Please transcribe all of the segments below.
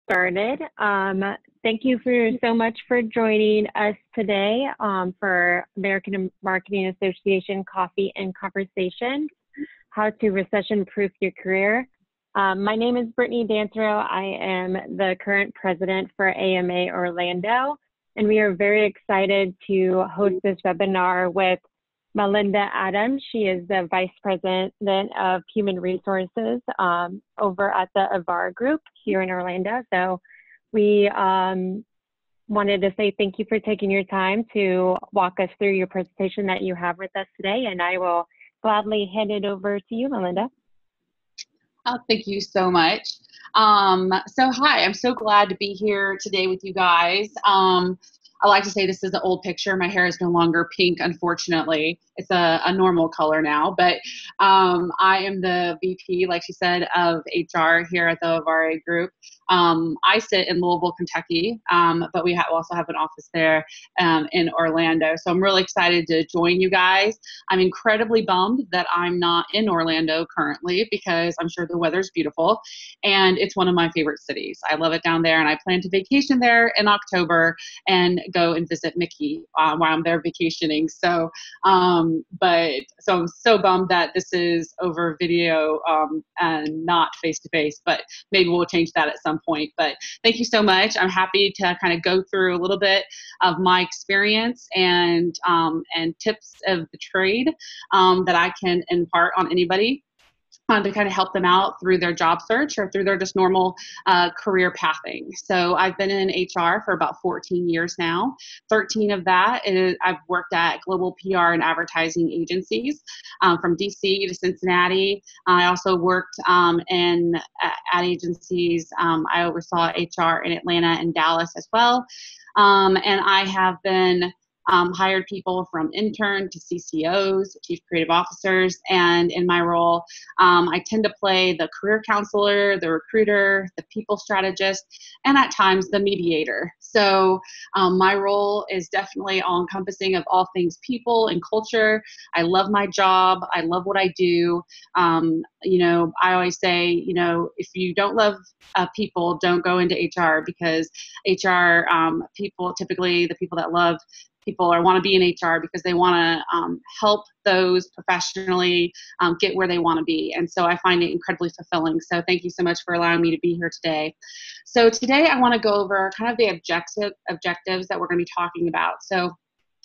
started. Thank you so much for joining us today for American Marketing Association Coffee and Conversation, How to Recession-Proof Your Career. My name is Brittany Dantero. I am the current president for AMA Orlando, and we are very excited to host this webinar with Melinda Adams. She is the Vice President of Human Resources over at the OvareGroup here in Orlando. So we wanted to say thank you for taking your time to walk us through your presentation that you have with us today, and I will gladly hand it over to you, Melinda. Oh, thank you so much. So hi, I'm so glad to be here today with you guys. I like to say this is an old picture. My hair is no longer pink, unfortunately. It's a normal color now, but I am the VP, like she said, of HR here at the OvareGroup. I sit in Louisville, Kentucky, but we also have an office there in Orlando. So I'm really excited to join you guys. I'm incredibly bummed that I'm not in Orlando currently because I'm sure the weather's beautiful and it's one of my favorite cities. I love it down there, and I plan to vacation there in October and go and visit Mickey while I'm there vacationing. So, so I'm so bummed that this is over video and not face-to-face, but maybe we'll change that at some point. But thank you so much. I'm happy to kind of go through a little bit of my experience and tips of the trade that I can impart on anybody to kind of help them out through their job search or through their just normal career pathing. So I've been in HR for about 14 years now. 13 of that is I've worked at global PR and advertising agencies from DC to Cincinnati. I also worked in ad agencies. I oversaw HR in Atlanta and Dallas as well. And I have been hired people from intern to CCOs, chief creative officers, and in my role, I tend to play the career counselor, the recruiter, the people strategist, and at times the mediator. So my role is definitely all-encompassing of all things people and culture. I love my job. I love what I do. You know, I always say, you know, if you don't love people, don't go into HR, because HR people, typically the people that love people or want to be in HR because they want to help those professionally get where they want to be. And so I find it incredibly fulfilling. So thank you so much for allowing me to be here today. So today I want to go over kind of the objectives that we're going to be talking about. So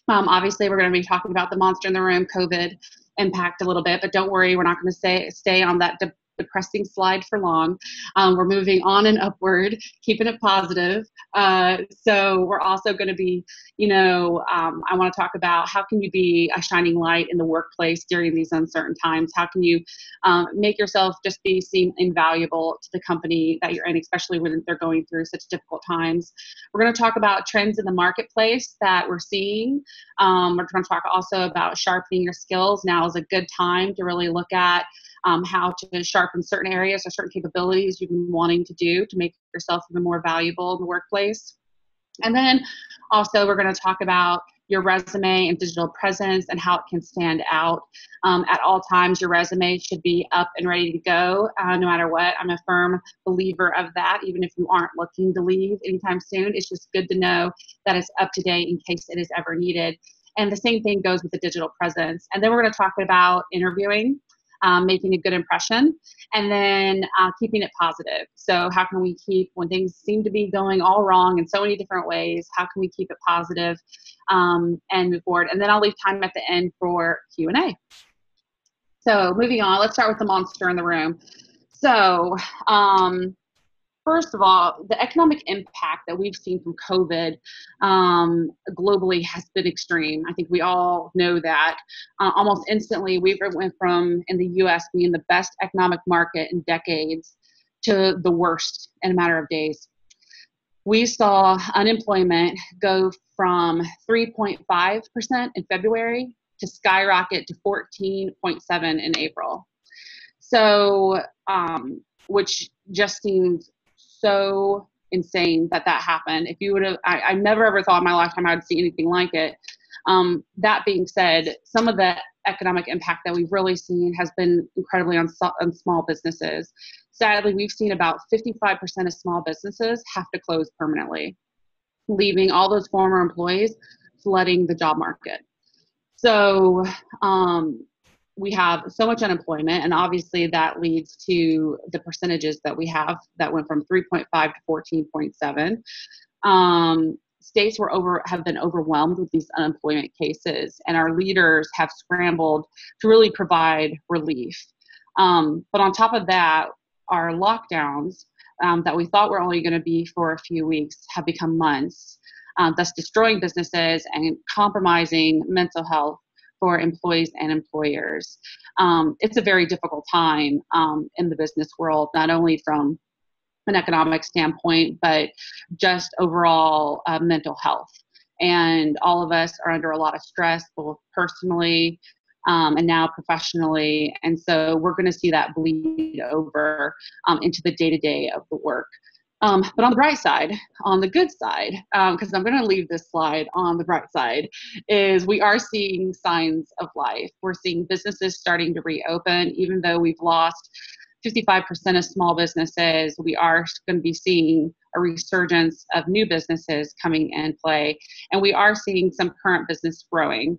obviously we're going to be talking about the monster in the room, COVID impact a little bit, but don't worry, we're not going to stay on that depressing slide for long. We're moving on and upward, keeping it positive. So we're also going to be, you know, I want to talk about how can you be a shining light in the workplace during these uncertain times? How can you make yourself just seem invaluable to the company that you're in, especially when they're going through such difficult times? We're going to talk about trends in the marketplace that we're seeing. We're going to talk also about sharpening your skills. Now is a good time to really look at how to sharpen certain areas or certain capabilities you've been wanting to do to make yourself even more valuable in the workplace. And then also we're going to talk about your resume and digital presence and how it can stand out. At all times, your resume should be up and ready to go, no matter what. I'm a firm believer of that, even if you aren't looking to leave anytime soon. It's just good to know that it's up to date in case it is ever needed. And the same thing goes with the digital presence. And then we're going to talk about interviewing. Making a good impression, and then keeping it positive. So how can we keep, when things seem to be going all wrong in so many different ways, how can we keep it positive and move forward? And then I'll leave time at the end for Q&A. So moving on, let's start with the monster in the room. So first of all, the economic impact that we've seen from COVID globally has been extreme. I think we all know that. Almost instantly, we went from, in the U.S., being the best economic market in decades to the worst in a matter of days. We saw unemployment go from 3.5% in February to skyrocket to 14.7% in April. So, which just seems so insane that happened. If you would have, I never ever thought in my lifetime I would see anything like it. That being said, some of the economic impact that we've really seen has been incredibly on small businesses. sadly, we've seen about 55% of small businesses have to close permanently, leaving all those former employees flooding the job market. So we have so much unemployment, and obviously that leads to the percentages that we have that went from 3.5 to 14.7. States have been overwhelmed with these unemployment cases, and our leaders have scrambled to really provide relief. But on top of that, our lockdowns that we thought were only going to be for a few weeks have become months, thus destroying businesses and compromising mental health for employees and employers. It's a very difficult time in the business world, not only from an economic standpoint, but just overall mental health. And all of us are under a lot of stress, both personally and now professionally. And so we're going to see that bleed over into the day-to-day of the work. But on the bright side, on the good side, because I'm going to leave this slide on the bright side, is we are seeing signs of life. We're seeing businesses starting to reopen, even though we've lost 55% of small businesses. We are going to be seeing a resurgence of new businesses coming in play, and we are seeing some current business growing.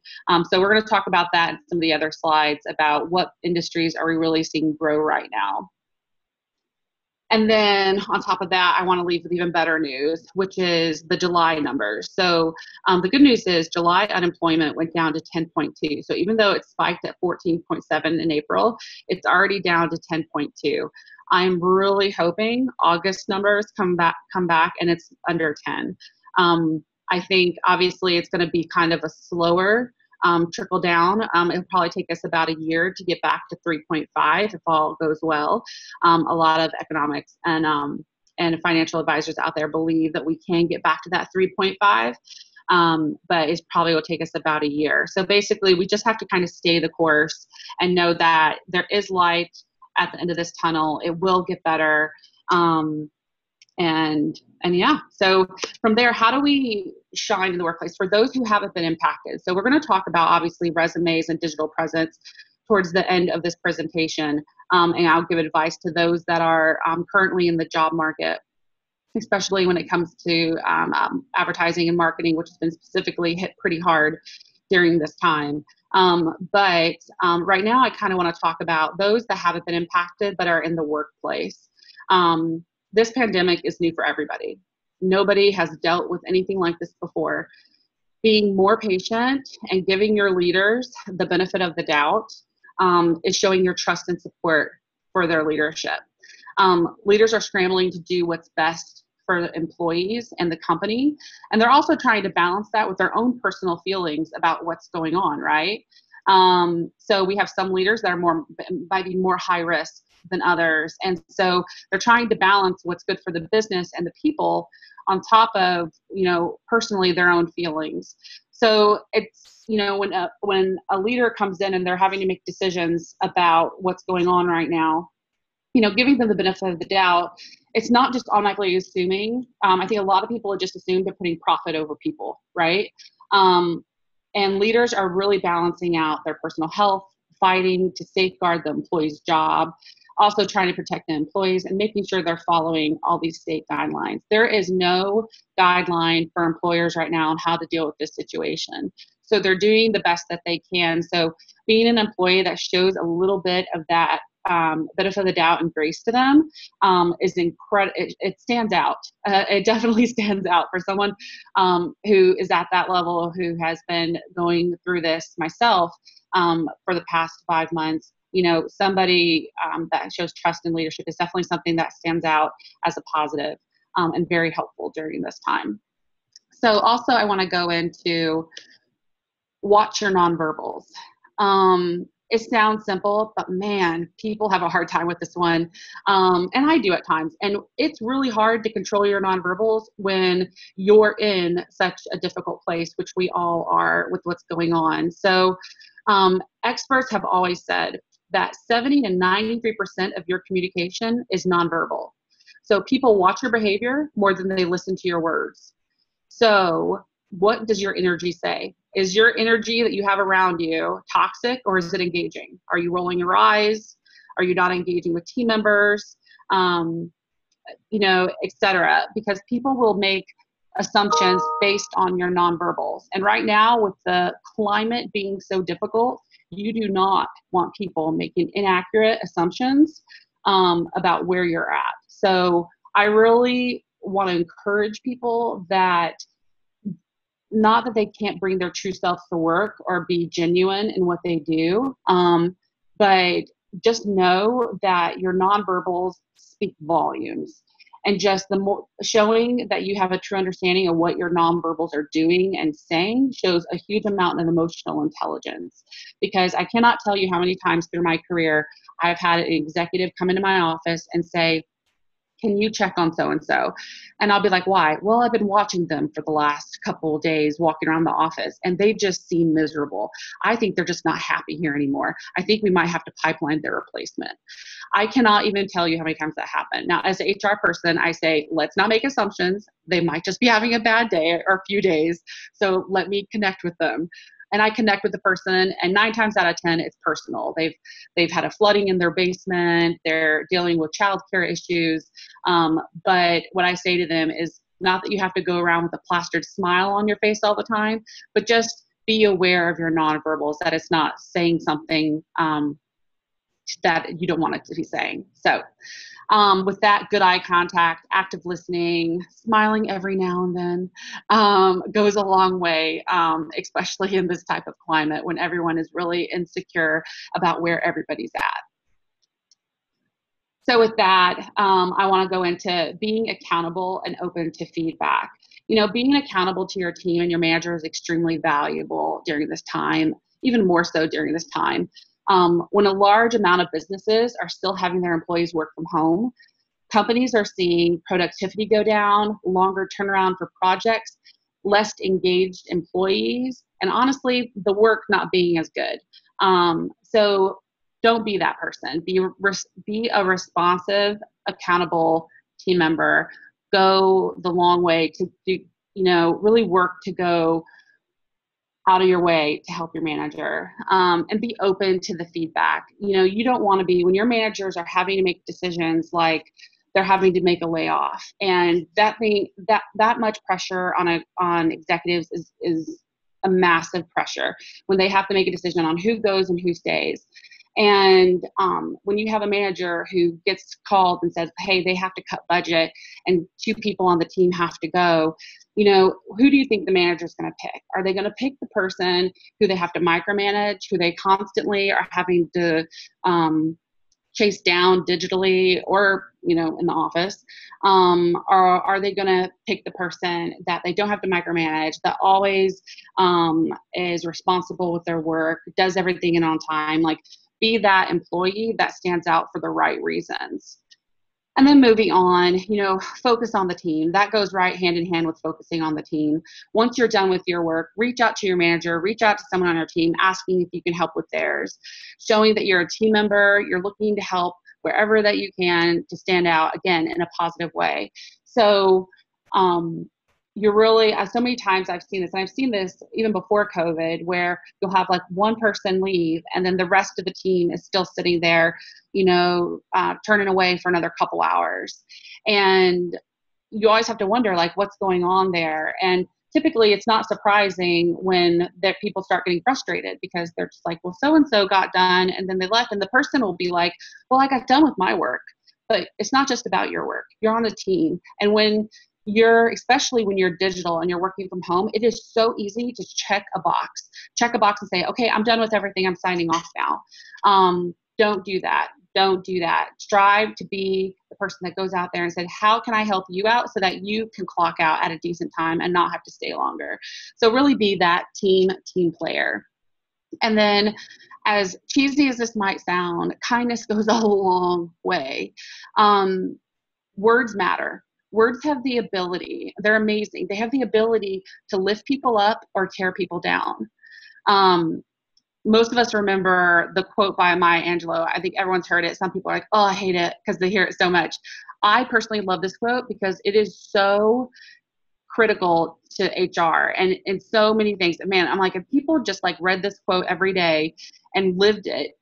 So we're going to talk about that in some of the other slides about what industries are we really seeing grow right now. And then on top of that, I want to leave with even better news, which is the July numbers. So the good news is July unemployment went down to 10.2. So even though it spiked at 14.7 in April, it's already down to 10.2. I'm really hoping August numbers come back and it's under 10. I think obviously it's going to be kind of a slower trickle down. It'll probably take us about a year to get back to 3.5 if all goes well. A lot of economics and financial advisors out there believe that we can get back to that 3.5, but it probably will take us about a year. So basically, we just have to kind of stay the course and know that there is light at the end of this tunnel. It will get better. And yeah, so from there, how do we shine in the workplace for those who haven't been impacted? So we're going to talk about obviously resumes and digital presence towards the end of this presentation. And I'll give advice to those that are currently in the job market, especially when it comes to advertising and marketing, which has been specifically hit pretty hard during this time. But right now, I kind of want to talk about those that haven't been impacted but are in the workplace. This pandemic is new for everybody. Nobody has dealt with anything like this before. Being more patient and giving your leaders the benefit of the doubt is showing your trust and support for their leadership. Leaders are scrambling to do what's best for employees and the company, and they're also trying to balance that with their own personal feelings about what's going on, right? So we have some leaders that are might be more high risk than others. And so they're trying to balance what's good for the business and the people on top of, personally their own feelings. So it's, when a leader comes in and they're having to make decisions about what's going on right now, giving them the benefit of the doubt, it's not just automatically assuming. I think a lot of people just assume they're putting profit over people, right? And leaders are really balancing out their personal health, fighting to safeguard the employee's job, also trying to protect the employees and making sure they're following all these state guidelines. There is no guideline for employers right now on how to deal with this situation. So they're doing the best that they can. So being an employee that shows a little bit of that benefit of the doubt and grace to them is incredible. It stands out. It definitely stands out for someone who is at that level, who has been going through this myself for the past 5 months. Somebody that shows trust and leadership is definitely something that stands out as a positive and very helpful during this time. So also I want to go into watch your nonverbals. It sounds simple, but man, people have a hard time with this one. And I do at times. And it's really hard to control your nonverbals when you're in such a difficult place, which we all are with what's going on. So experts have always said that 70 to 93% of your communication is nonverbal. So people watch your behavior more than they listen to your words. So what does your energy say? Is your energy that you have around you toxic, or is it engaging? Are you rolling your eyes? Are you not engaging with team members? et cetera, because people will make assumptions based on your nonverbals. And right now, with the climate being so difficult, you do not want people making inaccurate assumptions about where you're at. So I really want to encourage people that, not that they can't bring their true self to work or be genuine in what they do, but just know that your nonverbals speak volumes. And just the more showing that you have a true understanding of what your nonverbals are doing and saying shows a huge amount of emotional intelligence. Because I cannot tell you how many times through my career I've had an executive come into my office and say, can you check on so-and-so? And I'll be like, why? Well, I've been watching them for the last couple of days walking around the office, and they just seem miserable. I think they're just not happy here anymore. I think we might have to pipeline their replacement. I cannot even tell you how many times that happened. Now, as an HR person, I say, let's not make assumptions. They might just be having a bad day or a few days. So let me connect with them. And I connect with the person, and 9 times out of 10, it's personal. They've had a flooding in their basement. They're dealing with childcare issues. But what I say to them is not that you have to go around with a plastered smile on your face all the time, but just be aware of your nonverbals, that it's not saying something that you don't want it to be saying. So with that, good eye contact, active listening, smiling every now and then goes a long way, especially in this type of climate when everyone is really insecure about where everybody's at. So with that, I want to go into being accountable and open to feedback. Being accountable to your team and your manager is extremely valuable during this time, even more so during this time. When a large amount of businesses are still having their employees work from home, companies are seeing productivity go down, longer turnaround for projects, less engaged employees, and honestly, the work not being as good. So don't be that person. Be a responsive, accountable team member. Go the long way to do, really work to go out of your way to help your manager, and be open to the feedback. You don't want to be, when your managers are having to make decisions like they're having to make a layoff, and that much pressure on executives is a massive pressure when they have to make a decision on who goes and who stays. And when you have a manager who gets called and says, hey, they have to cut budget and 2 people on the team have to go, who do you think the manager is going to pick? Are they going to pick the person who they have to micromanage, who they constantly are having to chase down digitally or, in the office? Or are they going to pick the person that they don't have to micromanage, that always is responsible with their work, does everything in on time? Like, be that employee that stands out for the right reasons. And then moving on, focus on the team. That goes right hand in hand with focusing on the team. Once you're done with your work, reach out to your manager, reach out to someone on your team, asking if you can help with theirs, showing that you're a team member, you're looking to help wherever that you can to stand out, again, in a positive way. So you're really, so many times I've seen this, and I've seen this even before COVID, where you'll have like one person leave and then the rest of the team is still sitting there, turning away for another couple hours. And you always have to wonder, like, what's going on there? And typically it's not surprising when that people start getting frustrated, because they're just like, well, so-and-so got done and then they left, and the person will be like, well, I got done with my work. But it's not just about your work. You're on a team. And especially when you're digital and you're working from home, it is so easy to check a box and say, okay, I'm done with everything, I'm signing off now. Don't do that. Don't do that. Strive to be the person that goes out there and said, how can I help you out so that you can clock out at a decent time and not have to stay longer? So really be that team player. And then, as cheesy as this might sound, kindness goes a long way. Words matter. Words have the ability, they're amazing. They have the ability to lift people up or tear people down. Most of us remember the quote by Maya Angelou. I think everyone's heard it. Some people are like, oh, I hate it, because they hear it so much. I personally love this quote because it is so critical to HR and so many things. Man, I'm like, if people just like read this quote every day and lived it,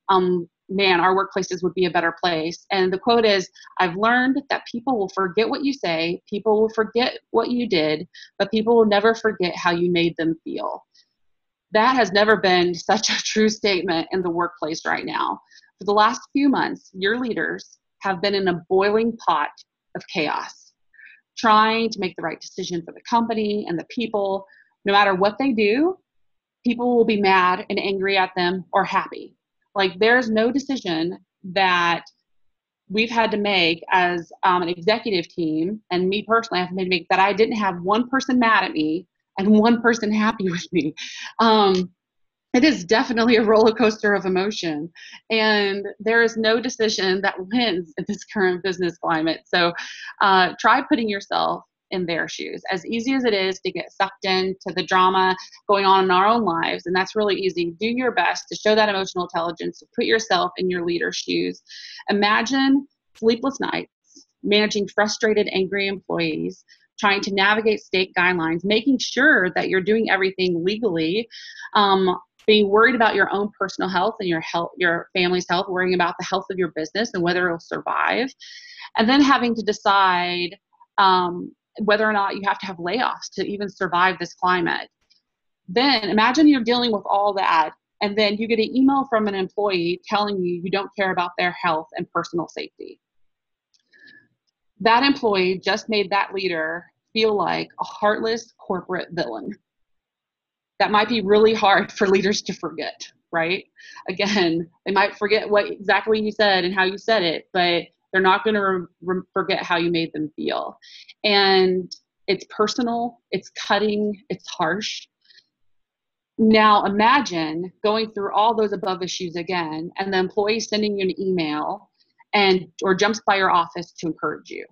man, our workplaces would be a better place. And the quote is, I've learned that people will forget what you say, people will forget what you did, but people will never forget how you made them feel. That has never been such a true statement in the workplace right now. For the last few months, your leaders have been in a boiling pot of chaos, trying to make the right decision for the company and the people. No matter what they do, people will be mad and angry at them or happy. Like, there's no decision that we've had to make as an executive team, and me personally, I have to make that I didn't have one person mad at me and one person happy with me. It is definitely a roller coaster of emotion, and there is no decision that wins in this current business climate. So try putting yourself in their shoes. As easy as it is to get sucked into the drama going on in our own lives, and that's really easy, do your best to show that emotional intelligence, to put yourself in your leader's shoes. Imagine sleepless nights, managing frustrated, angry employees, trying to navigate state guidelines, making sure that you're doing everything legally, being worried about your own personal health and your family's health, worrying about the health of your business and whether it'll survive, and then having to decide whether or not you have to have layoffs to even survive this climate. Then imagine you're dealing with all that, and then you get an email from an employee telling you you don't care about their health and personal safety. That employee just made that leader feel like a heartless corporate villain. That might be really hard for leaders to forget, right? Again, they might forget what exactly you said and how you said it, but they're not going to forget how you made them feel. And it's personal, it's cutting, it's harsh. Now imagine going through all those above issues again, and the employee sending you an email or jumps by your office to encourage you,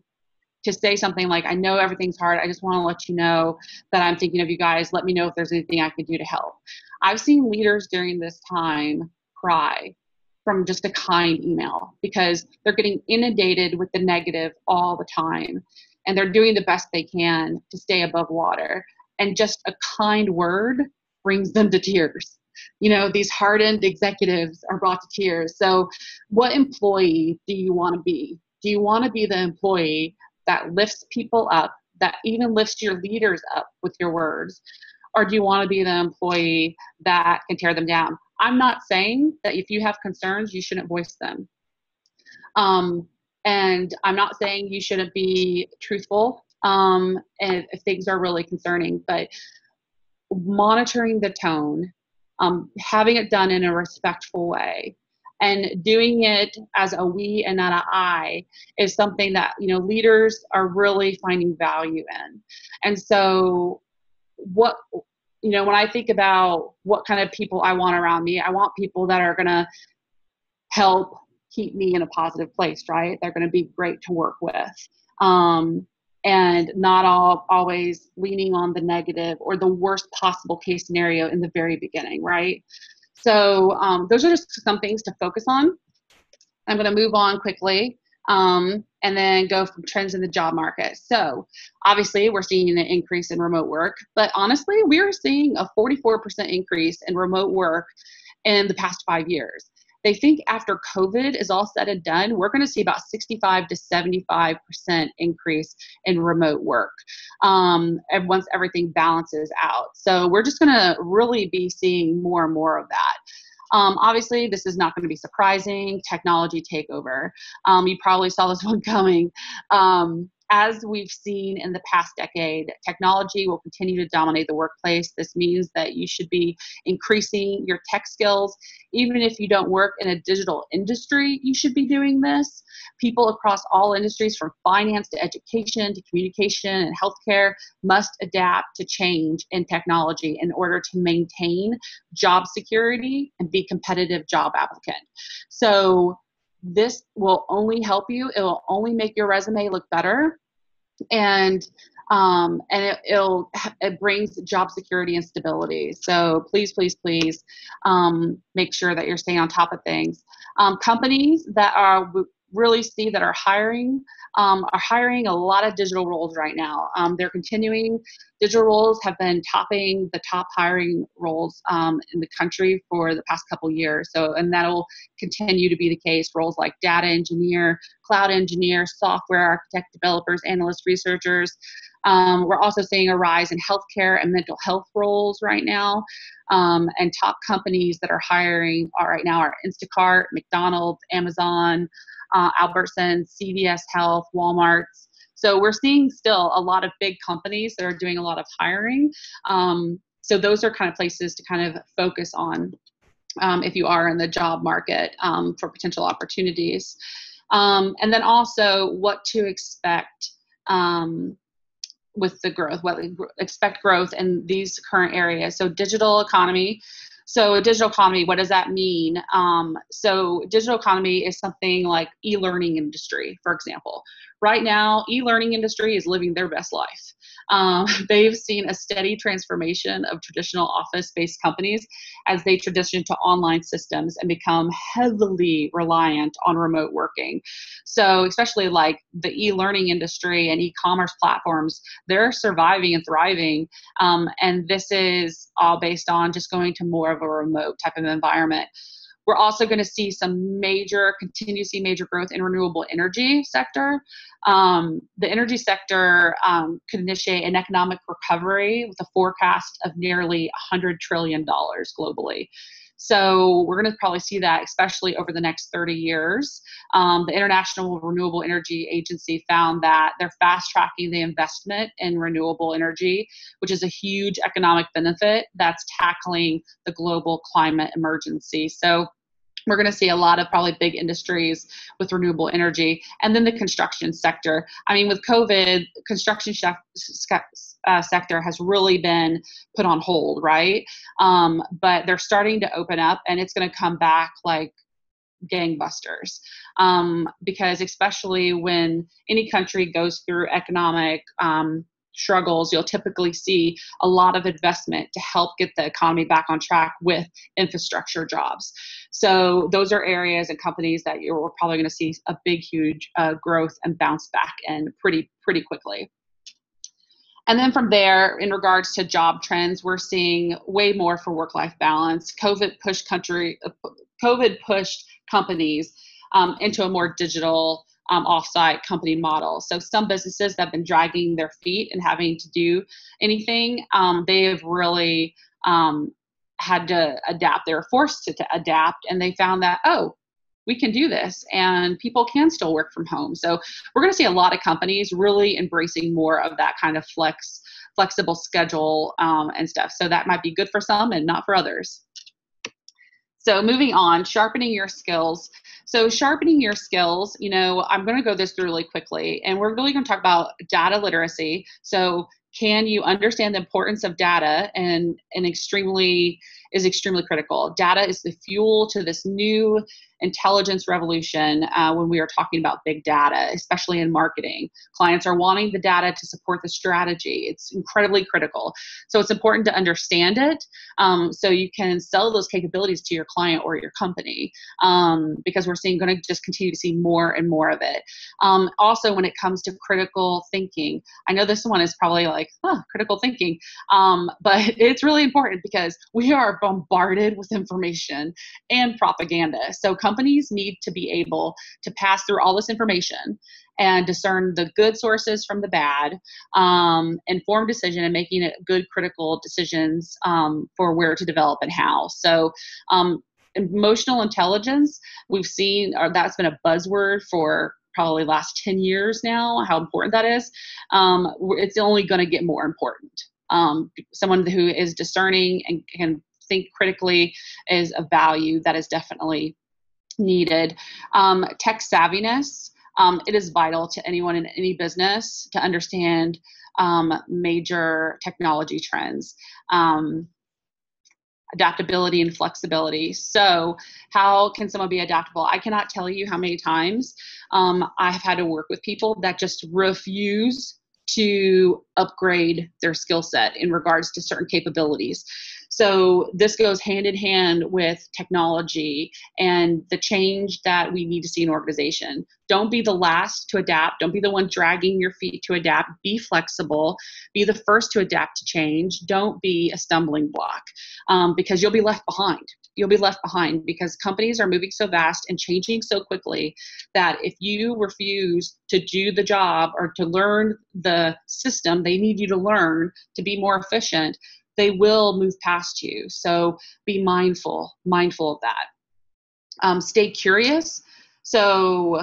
to say something like, I know everything's hard. I just want to let you know that I'm thinking of you guys. Let me know if there's anything I could do to help. I've seen leaders during this time cry from just a kind email because they're getting inundated with the negative all the time, and they're doing the best they can to stay above water. And just a kind word brings them to tears. You know, these hardened executives are brought to tears. So what employee do you want to be? Do you want to be the employee that lifts people up, that even lifts your leaders up with your words? Or do you want to be the employee that can tear them down? I'm not saying that if you have concerns, you shouldn't voice them. And I'm not saying you shouldn't be truthful if things are really concerning, but monitoring the tone, having it done in a respectful way, and doing it as a we and not an I is something that, you know, leaders are really finding value in. And so what, you know, when I think about what kind of people I want around me, I want people that are going to help keep me in a positive place, right? They're going to be great to work with. And not always leaning on the negative or the worst possible case scenario in the very beginning, right? So those are just some things to focus on. I'm going to move on quickly and then go from trends in the job market. So obviously we're seeing an increase in remote work, but honestly, we're seeing a 44% increase in remote work in the past 5 years. They think after COVID is all said and done, we're going to see about 65 to 75% increase in remote work and once everything balances out. So we're just going to really be seeing more and more of that. Obviously, this is not going to be surprising. Technology takeover. You probably saw this one coming. As we've seen in the past decade, technology will continue to dominate the workplace. This means that you should be increasing your tech skills. Even if you don't work in a digital industry, you should be doing this. People across all industries, from finance to education to communication and healthcare, must adapt to change in technology in order to maintain job security and be competitive job applicant. So this will only help you. It will only make your resume look better. And it brings job security and stability. So please make sure that you're staying on top of things. Companies that are really see that are hiring are hiring a lot of digital roles right now. They're continuing. Digital roles have been topping the top hiring roles in the country for the past couple years. So, and that'll continue to be the case. Roles like data engineer, cloud engineer, software architect, developers, analysts, researchers. We're also seeing a rise in healthcare and mental health roles right now. And top companies that are hiring right now are Instacart, McDonald's, Amazon, Albertsons, CVS Health, Walmart. So we're seeing still a lot of big companies that are doing a lot of hiring. So those are kind of places to kind of focus on if you are in the job market for potential opportunities. And then also what to expect with the growth, expect growth in these current areas. So digital economy. So a digital economy, what does that mean? So digital economy is something like e-learning industry, for example. Right now, e-learning industry is living their best life. They've seen a steady transformation of traditional office-based companies as they transition to online systems and become heavily reliant on remote working. So especially like the e-learning industry and e-commerce platforms, they're surviving and thriving. And this is all based on just going to more of a remote type of environment. We're also going to see continue to see major growth in renewable energy sector. The energy sector could initiate an economic recovery with a forecast of nearly $100 trillion globally. So we're going to probably see that, especially over the next 30 years. The International Renewable Energy Agency found that they're fast tracking the investment in renewable energy, which is a huge economic benefit that's tackling the global climate emergency. So we're going to see a lot of probably big industries with renewable energy. And then the construction sector. I mean, with COVID, construction sector has really been put on hold, right? But they're starting to open up, and it's going to come back like gangbusters. Because especially when any country goes through economic struggles, you'll typically see a lot of investment to help get the economy back on track with infrastructure jobs. So those are areas and companies that you're probably going to see a big, huge growth and bounce back in pretty quickly. And then from there, in regards to job trends, we're seeing way more for work-life balance. COVID pushed companies into a more digital offsite company model. So some businesses that have been dragging their feet and having to do anything, they have really had to adapt. They were forced to adapt, and they found that, oh, we can do this and people can still work from home. So we're going to see a lot of companies really embracing more of that kind of flexible schedule and stuff. So that might be good for some and not for others. So moving on, sharpening your skills. So sharpening your skills, I'm going to go this through really quickly, and we're really going to talk about data literacy. So can you understand the importance of data and extremely critical. Data is the fuel to this new intelligence revolution when we are talking about big data, especially in marketing. Clients are wanting the data to support the strategy. It's incredibly critical. So it's important to understand it so you can sell those capabilities to your client or your company because we're going to just continue to see more and more of it. Also, when it comes to critical thinking, I know this one is probably like, critical thinking, but it's really important because we are bombarded with information and propaganda. So companies need to be able to pass through all this information and discern the good sources from the bad, informed decision and making it good critical decisions for where to develop and how. So emotional intelligence, we've seen, that's been a buzzword for probably last 10 years now, how important that is. It's only going to get more important. Someone who is discerning and can think critically is a value that is definitely needed. Tech savviness, it is vital to anyone in any business to understand major technology trends. Adaptability and flexibility. So how can someone be adaptable? I cannot tell you how many times I've had to work with people that just refuse to upgrade their skill set in regards to certain capabilities. So this goes hand in hand with technology and the change that we need to see in organization. Don't be the last to adapt. Don't be the one dragging your feet to adapt. Be flexible. Be the first to adapt to change. Don't be a stumbling block, because you'll be left behind. You'll be left behind because companies are moving so fast and changing so quickly that if you refuse to do the job or to learn the system they need you to learn to be more efficient, they will move past you. So be mindful of that. Stay curious. So,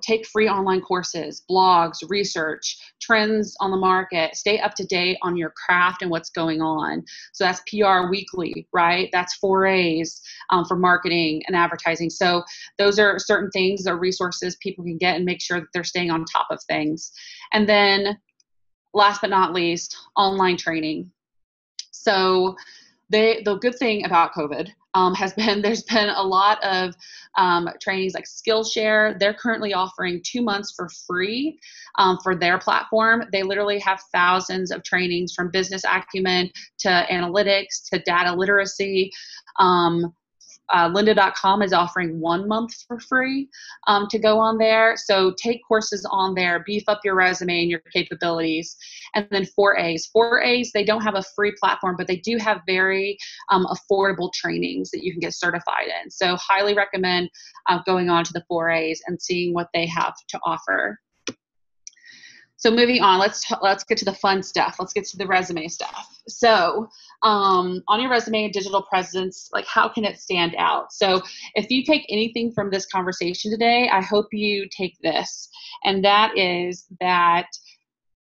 take free online courses, blogs, research, trends on the market, stay up to date on your craft and what's going on. So that's PR Weekly, right? That's 4As for marketing and advertising. So those are certain things or resources people can get and make sure that they're staying on top of things. And then last but not least, online training. So the good thing about COVID has been there's been a lot of trainings like Skillshare. They're currently offering 2 months for free for their platform. They literally have thousands of trainings from business acumen to analytics to data literacy. Lynda.com is offering 1 month for free to go on there. So take courses on there, beef up your resume and your capabilities. And then 4As. 4As, they don't have a free platform, but they do have very affordable trainings that you can get certified in. So highly recommend going on to the 4As and seeing what they have to offer. So moving on, let's get to the fun stuff. Let's get to the resume stuff. So on your resume and digital presence, like how can it stand out? So if you take anything from this conversation today, I hope you take this. And that is that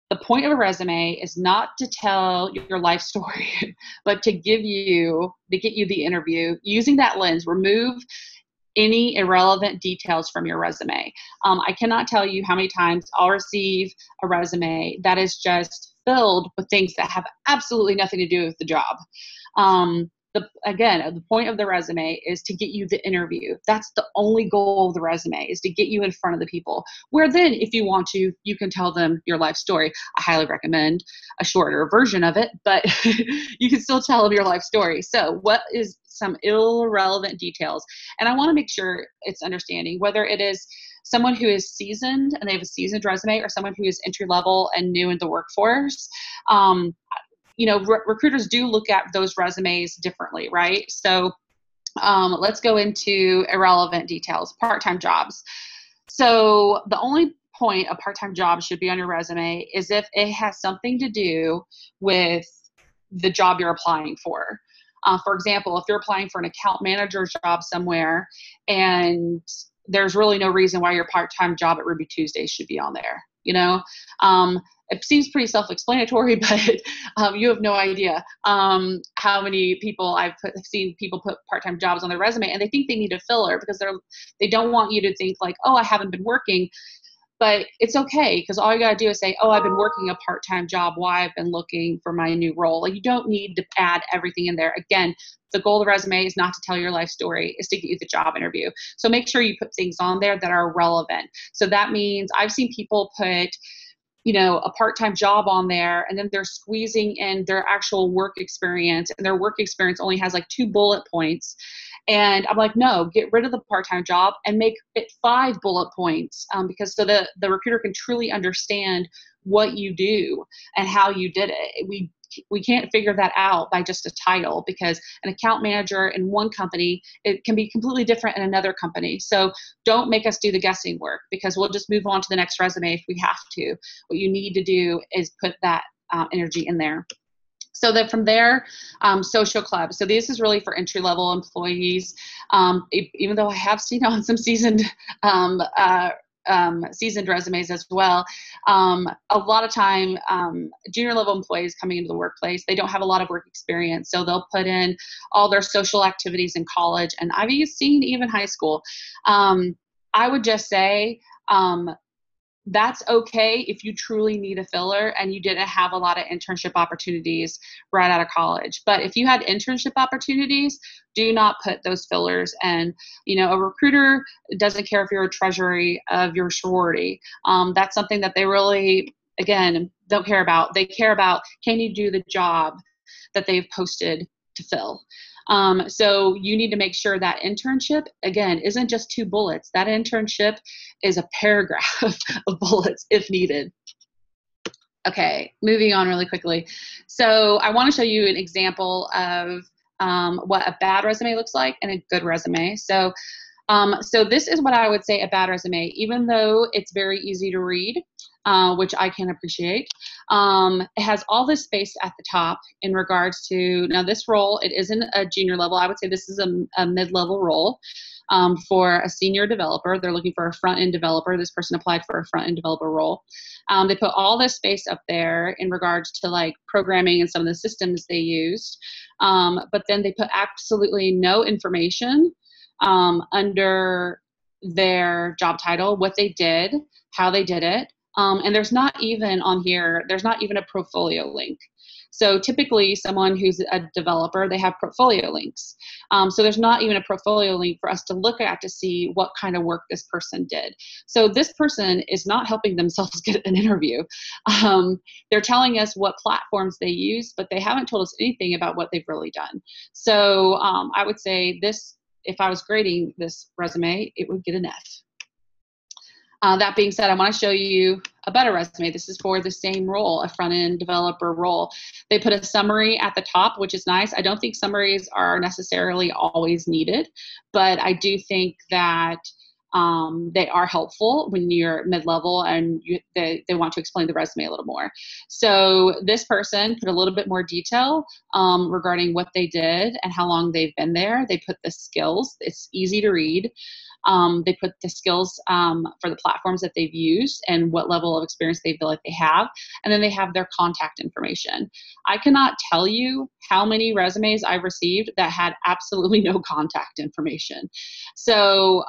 the point of a resume is not to tell your life story, but to get you the interview. Using that lens, remove any irrelevant details from your resume. I cannot tell you how many times I'll receive a resume that is just filled with things that have absolutely nothing to do with the job. The point of the resume is to get you the interview. That's the only goal of the resume, is to get you in front of the people, where then if you want to, you can tell them your life story. I highly recommend a shorter version of it, but you can still tell them your life story. So what is some irrelevant details? And I want to make sure it's understanding whether it is someone who is seasoned and they have a seasoned resume or someone who is entry level and new in the workforce. Recruiters do look at those resumes differently, right? So let's go into irrelevant details, part-time jobs. So the only point a part-time job should be on your resume is if it has something to do with the job you're applying for. For example, if you're applying for an account manager job somewhere and there's really no reason why your part-time job at Ruby Tuesday should be on there. It seems pretty self-explanatory, but you have no idea how many people I've seen people put part-time jobs on their resume, and they think they need a filler because they don't want you to think like, oh, I haven't been working. But it's okay, because all you got to do is say, oh, I've been working a part-time job while I've been looking for my new role. Like, you don't need to add everything in there. Again, the goal of the resume is not to tell your life story, is to get you the job interview. So make sure you put things on there that are relevant. So that means I've seen people put a part-time job on there, and then they're squeezing in their actual work experience, and their work experience only has like 2 bullet points. And I'm like, no, get rid of the part-time job and make it 5 bullet points, because so the recruiter can truly understand what you do and how you did it. We can't figure that out by just a title, because an account manager in one company, it can be completely different in another company. So don't make us do the guessing work, because we'll just move on to the next resume if we have to. What you need to do is put that energy in there. So then from there, social club. So this is really for entry-level employees. Even though I have seen on some seasoned resumes as well. A lot of time, junior level employees coming into the workplace, they don't have a lot of work experience. So they'll put in all their social activities in college, and I've seen even high school. I would just say, that's okay if you truly need a filler and you didn't have a lot of internship opportunities right out of college. But if you had internship opportunities, do not put those fillers in. A recruiter doesn't care if you're a treasury of your sorority. That's something that they really, again, don't care about. They care about, can you do the job that they've posted to fill. So you need to make sure that internship, again, isn't just 2 bullets. That internship is a paragraph of bullets if needed. Okay, moving on really quickly. So I want to show you an example of what a bad resume looks like and a good resume. So this is what I would say a bad resume, even though it's very easy to read, which I can appreciate. It has all this space at the top in regards to, now this role, it isn't a junior level. I would say this is a mid-level role for a senior developer. They're looking for a front-end developer. This person applied for a front-end developer role. They put all this space up there in regards to like programming and some of the systems they used. But then they put absolutely no information under their job title, what they did, how they did it. And there's not even on here, there's not even a portfolio link. So typically someone who's a developer, they have portfolio links. So there's not even a portfolio link for us to look at to see what kind of work this person did. So this person is not helping themselves get an interview. They're telling us what platforms they use, but they haven't told us anything about what they've really done. So I would say this, if I was grading this resume, it would get an F. That being said, I want to show you a better resume. This is for the same role, a front-end developer role. They put a summary at the top, which is nice. I don't think summaries are necessarily always needed, but I do think that they are helpful when you're mid-level and they want to explain the resume a little more. So this person put a little bit more detail regarding what they did and how long they've been there. They put the skills. It's easy to read. They put the skills for the platforms that they've used and what level of experience they feel like they have. And then they have their contact information. I cannot tell you how many resumes I've received that had absolutely no contact information. So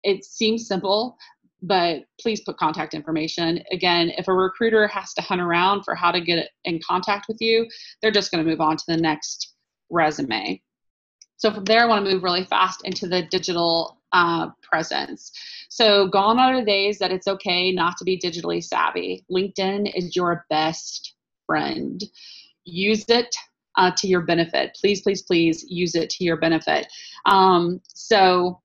it seems simple, but please put contact information. Again, if a recruiter has to hunt around for how to get in contact with you, they're just going to move on to the next resume. So from there, I want to move really fast into the digital presence. So gone are the days that it's okay not to be digitally savvy. LinkedIn is your best friend. Use it to your benefit. Please, please, please use it to your benefit. So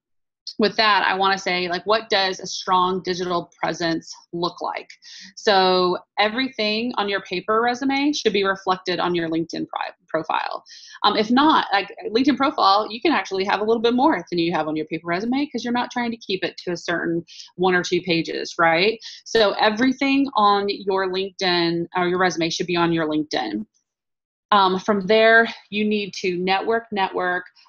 with that, I want to say, like, what does a strong digital presence look like? So everything on your paper resume should be reflected on your LinkedIn profile. If not, like LinkedIn profile, you can actually have a little bit more than you have on your paper resume because you're not trying to keep it to a certain 1 or 2 pages, right? So everything on your LinkedIn or your resume should be on your LinkedIn. From there, you need to network.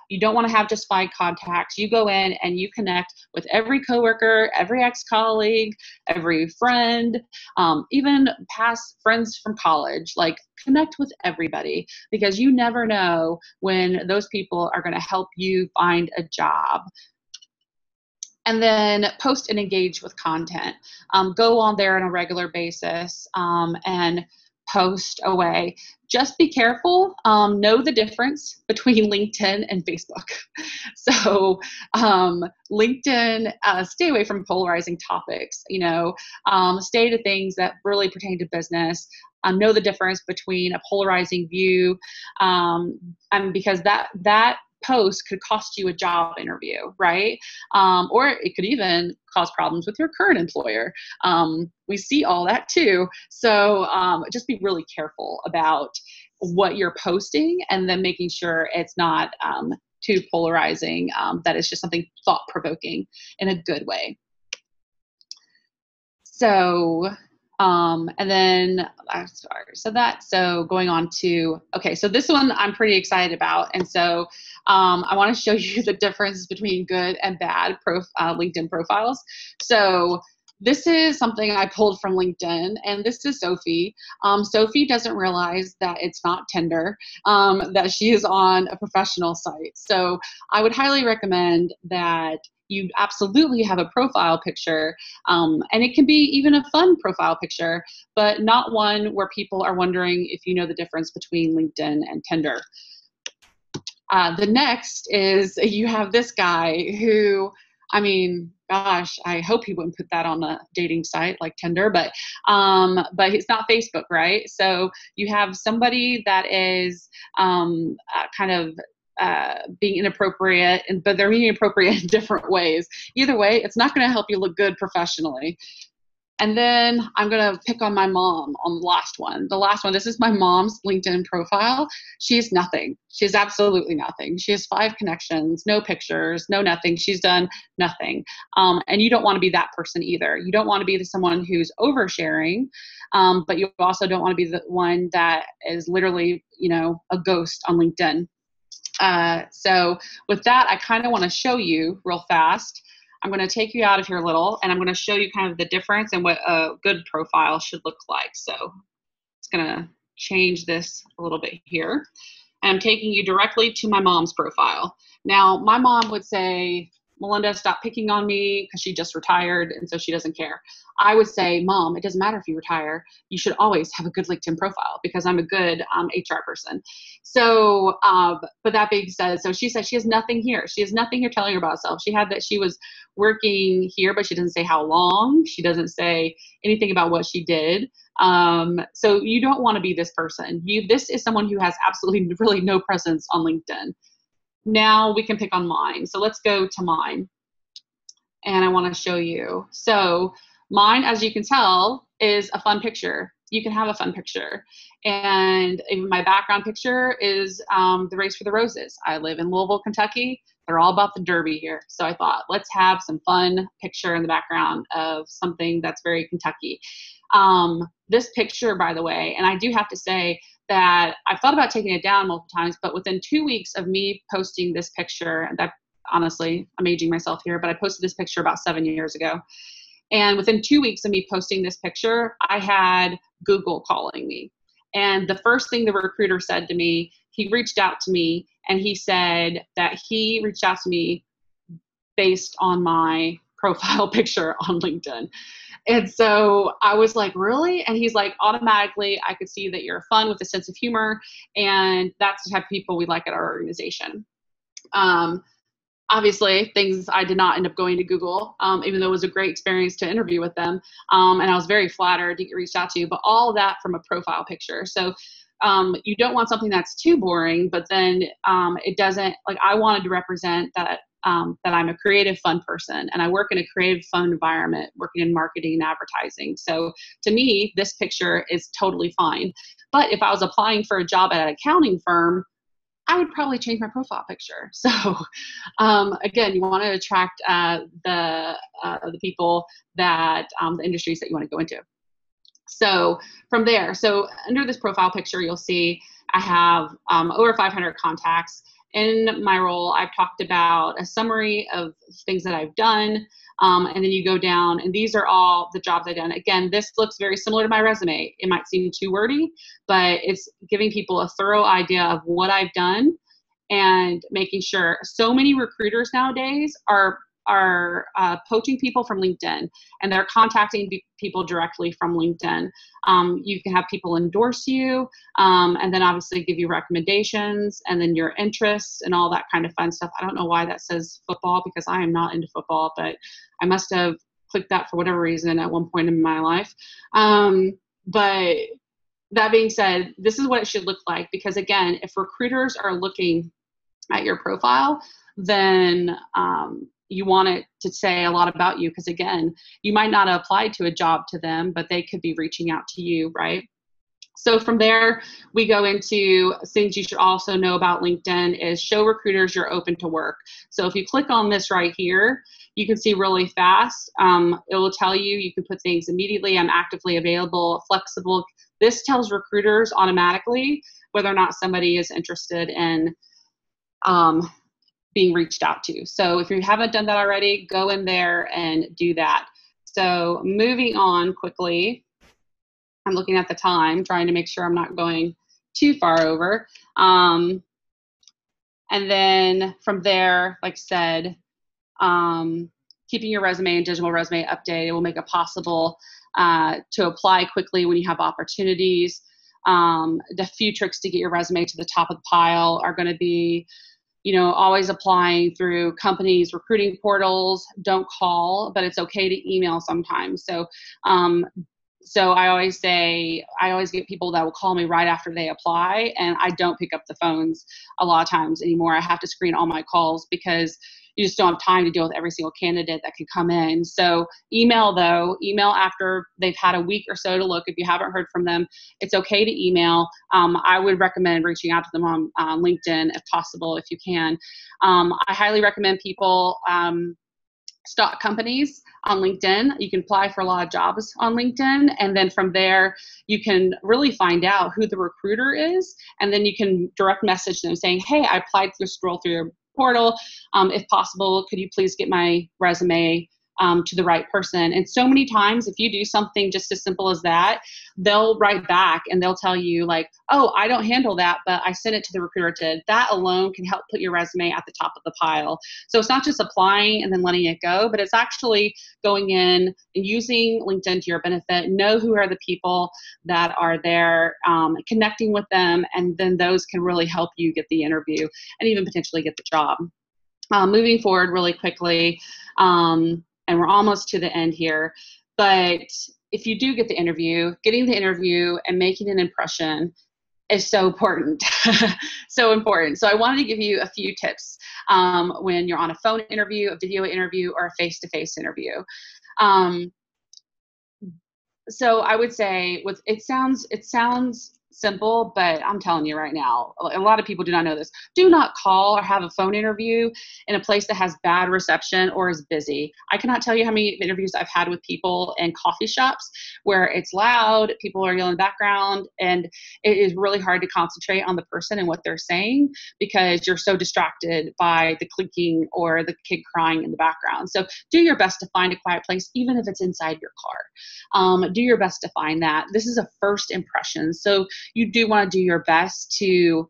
You don't want to have just 5 contacts. You go in and you connect with every coworker, every ex-colleague, every friend, even past friends from college. Like, connect with everybody because you never know when those people are going to help you find a job. And then post and engage with content. Go on there on a regular basis and post away. Just be careful. Know the difference between LinkedIn and Facebook. So LinkedIn, stay away from polarizing topics. Stay to things that really pertain to business. Know the difference between a polarizing view, because that post could cost you a job interview, right? Or it could even cause problems with your current employer. We see all that too. So just be really careful about what you're posting and then making sure it's not too polarizing, that it's just something thought-provoking in a good way. So, and then, so going on to, okay, so this one I'm pretty excited about. And so I want to show you the difference between good and bad LinkedIn profiles. So this is something I pulled from LinkedIn, and this is Sophie. Sophie doesn't realize that it's not Tinder, that she is on a professional site. So I would highly recommend that you absolutely have a profile picture, and it can be even a fun profile picture, but not one where people are wondering if you know the difference between LinkedIn and Tinder. The next is you have this guy who I mean, gosh, I hope he wouldn't put that on a dating site like Tinder, but it's not Facebook, right? So you have somebody that is kind of being inappropriate, but they're being inappropriate in different ways. Either way, it's not going to help you look good professionally. And then I'm going to pick on my mom on the last one. The last one, this is my mom's LinkedIn profile. She has nothing. She has absolutely nothing. She has 5 connections, no pictures, no nothing. She's done nothing. And you don't want to be that person either. You don't want to be someone who's oversharing, but you also don't want to be the one that is literally, a ghost on LinkedIn. So with that, I kind of want to show you real fast. I'm going to take you out of here a little, and I'm going to show you kind of the difference and what a good profile should look like. So it's going to change this a little bit here. And I'm taking you directly to my mom's profile. Now, my mom would say, Melinda, stop picking on me, because she just retired, and so she doesn't care. I would say, Mom, it doesn't matter if you retire. You should always have a good LinkedIn profile, because I'm a good HR person. So, but that being said, so she said she has nothing here. She has nothing here telling her about herself. She had that she was working here, but she doesn't say how long. She doesn't say anything about what she did. So you don't want to be this person. This is someone who has absolutely really no presence on LinkedIn. Now we can pick on mine. So let's go to mine. And I want to show you. So mine, as you can tell, is a fun picture. You can have a fun picture. And my background picture is the Race for the Roses. I live in Louisville, Kentucky. They're all about the Derby here. So I thought, let's have some fun picture in the background of something that's very Kentucky. This picture, by the way, and I do have to say that I've thought about taking it down multiple times, but within 2 weeks of me posting this picture, that honestly, I'm aging myself here, but I posted this picture about 7 years ago. And within 2 weeks of me posting this picture, I had Google calling me. And the first thing the recruiter said to me, he reached out to me and he said that he reached out to me based on my profile picture on LinkedIn. And so I was like, really? And he's like, automatically, I could see that you're fun with a sense of humor. And that's the type of people we like at our organization. Obviously, things I did not end up going to Google, even though it was a great experience to interview with them. And I was very flattered to get reached out to, but all of that from a profile picture. So you don't want something that's too boring, but then it doesn't, like I wanted to represent that that I'm a creative, fun person, and I work in a creative, fun environment, working in marketing and advertising. So to me, this picture is totally fine. But if I was applying for a job at an accounting firm, I would probably change my profile picture. So again, you want to attract the people that the industries that you want to go into. So from there, so under this profile picture, you'll see I have over 500 contacts. In my role, I've talked about a summary of things that I've done, and then you go down, and these are all the jobs I've done. Again, this looks very similar to my resume. It might seem too wordy, but it's giving people a thorough idea of what I've done and making sure. So many recruiters nowadays are poaching people from LinkedIn, and they're contacting people directly from LinkedIn. You can have people endorse you, and then obviously give you recommendations, and then your interests and all that kind of fun stuff. I don't know why that says football, because I am not into football, but I must have clicked that for whatever reason at one point in my life. But that being said, this is what it should look like, because again, if recruiters are looking at your profile, then you want it to say a lot about you, because again, you might not have applied to a job to them, but they could be reaching out to you, right? So from there, we go into things you should also know about LinkedIn is show recruiters you're open to work. So if you click on this right here, you can see really fast. It will tell you, you can put things immediately, I'm actively available, flexible. This tells recruiters automatically whether or not somebody is interested in being reached out to. So if you haven't done that already, go in there and do that. So moving on quickly, I'm looking at the time, trying to make sure I'm not going too far over. And then from there, like I said, keeping your resume and digital resume updated will make it possible to apply quickly when you have opportunities. The few tricks to get your resume to the top of the pile are going to be always applying through companies, recruiting portals. Don't call, but it's okay to email sometimes. So I always get people that will call me right after they apply, and I don't pick up the phones a lot of times anymore. I have to screen all my calls because you just don't have time to deal with every single candidate that could come in. So email after they've had a week or so to look. If you haven't heard from them, it's okay to email. I would recommend reaching out to them on LinkedIn if possible, if you can. I highly recommend people stock companies on LinkedIn. You can apply for a lot of jobs on LinkedIn, and then from there you can really find out who the recruiter is, and then you can direct message them saying, hey, I applied through scroll through your portal. If possible, could you please get my resume to the right person? And so many times, if you do something just as simple as that, they'll write back and they'll tell you like, oh, I don't handle that, but I sent it to the recruiter did. That alone can help put your resume at the top of the pile. So it's not just applying and then letting it go, but it's actually going in and using LinkedIn to your benefit. Know who are the people that are there, connecting with them, and then those can really help you get the interview and even potentially get the job. Moving forward really quickly, and we're almost to the end here, but if you do get the interview, getting the interview and making an impression is so important. So important. So I wanted to give you a few tips when you're on a phone interview, a video interview, or a face-to-face interview. So I would say it sounds simple, but I'm telling you right now, a lot of people do not know this. Do not call or have a phone interview in a place that has bad reception or is busy. I cannot tell you how many interviews I've had with people in coffee shops where it's loud, people are yelling in the background, and it is really hard to concentrate on the person and what they're saying because you're so distracted by the clicking or the kid crying in the background. So do your best to find a quiet place, even if it's inside your car. Do your best to find that. This is a first impression. So you do want to do your best to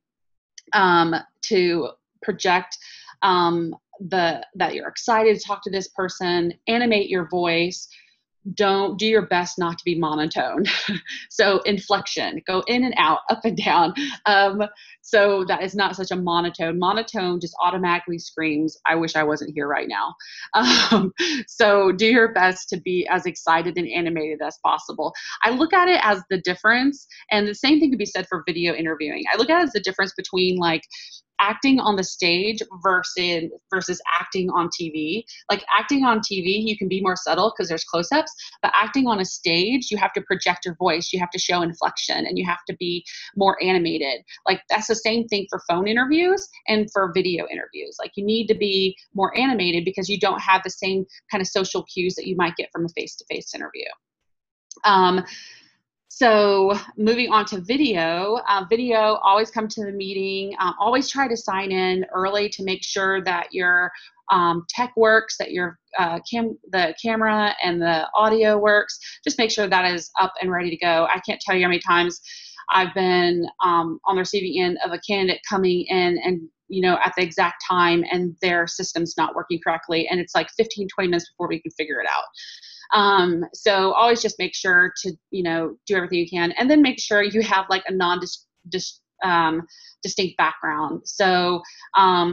project that you're excited to talk to this person, animate your voice. Do your best not to be monotone. So inflection, go in and out, up and down. So that is not such a monotone. Monotone just automatically screams, I wish I wasn't here right now. So do your best to be as excited and animated as possible. I look at it as the difference, and the same thing could be said for video interviewing. I look at it as the difference between like acting on the stage versus acting on TV. Like acting on TV, you can be more subtle because there's close-ups, but acting on a stage, you have to project your voice, you have to show inflection, and you have to be more animated. Like that's the same thing for phone interviews and for video interviews. Like you need to be more animated because you don't have the same kind of social cues that you might get from a face-to-face interview. So moving on to video, always come to the meeting, always try to sign in early to make sure that your tech works, that your the camera and the audio works. Just make sure that is up and ready to go. I can't tell you how many times I've been on the receiving end of a candidate coming in and at the exact time and their system's not working correctly. And it's like 15, 20 minutes before we can figure it out. So always just make sure to, do everything you can, and then make sure you have like a distinct background. So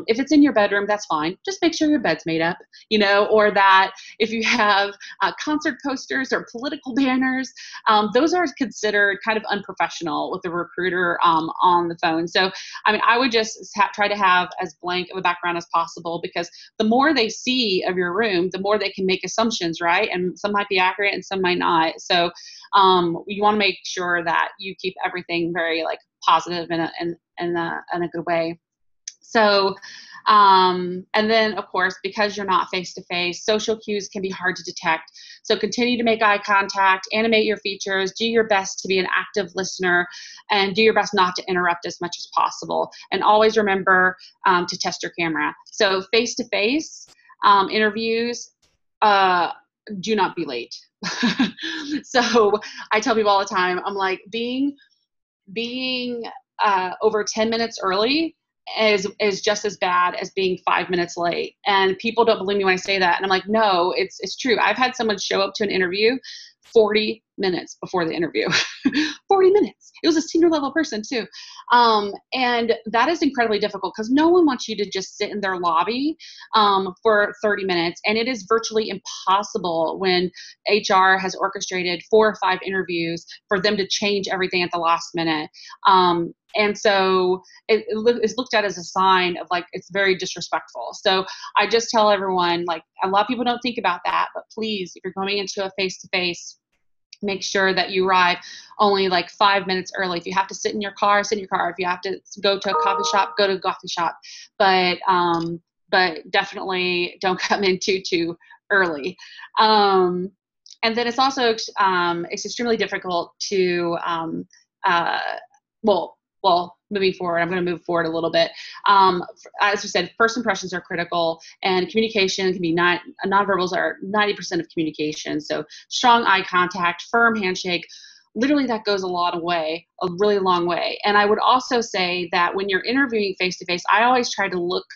if it's in your bedroom, that's fine. Just make sure your bed's made up, or that if you have concert posters or political banners, those are considered kind of unprofessional with the recruiter on the phone. So, I would just try to have as blank of a background as possible, because the more they see of your room, the more they can make assumptions, right? And some might be accurate and some might not. So you want to make sure that you keep everything very like positive in a good way. So, and then of course, because you're not face-to-face, social cues can be hard to detect. So continue to make eye contact, animate your features, do your best to be an active listener, and do your best not to interrupt as much as possible. And always remember to test your camera. So face-to-face interviews, do not be late. So I tell people all the time, I'm like, being over 10 minutes early is just as bad as being 5 minutes late. And people don't believe me when I say that. And I'm like, no, it's true. I've had someone show up to an interview 40 minutes before the interview. 40 minutes. It was a senior level person too. And that is incredibly difficult because no one wants you to just sit in their lobby for 30 minutes. And it is virtually impossible when HR has orchestrated 4 or 5 interviews for them to change everything at the last minute. And so it is looked at as a sign of like, it's very disrespectful. So I just tell everyone, like, a lot of people don't think about that, but please, if you're going into a face-to-face, make sure that you arrive only like 5 minutes early. If you have to sit in your car, sit in your car. If you have to go to a coffee shop, go to a coffee shop. But definitely don't come in too early. And then it's also it's extremely difficult to moving forward, I'm going to move forward a little bit. As we said, first impressions are critical, and communication can be nonverbals are 90% of communication. So strong eye contact, firm handshake, literally that goes a really long way. And I would also say that when you're interviewing face-to-face, I always try to look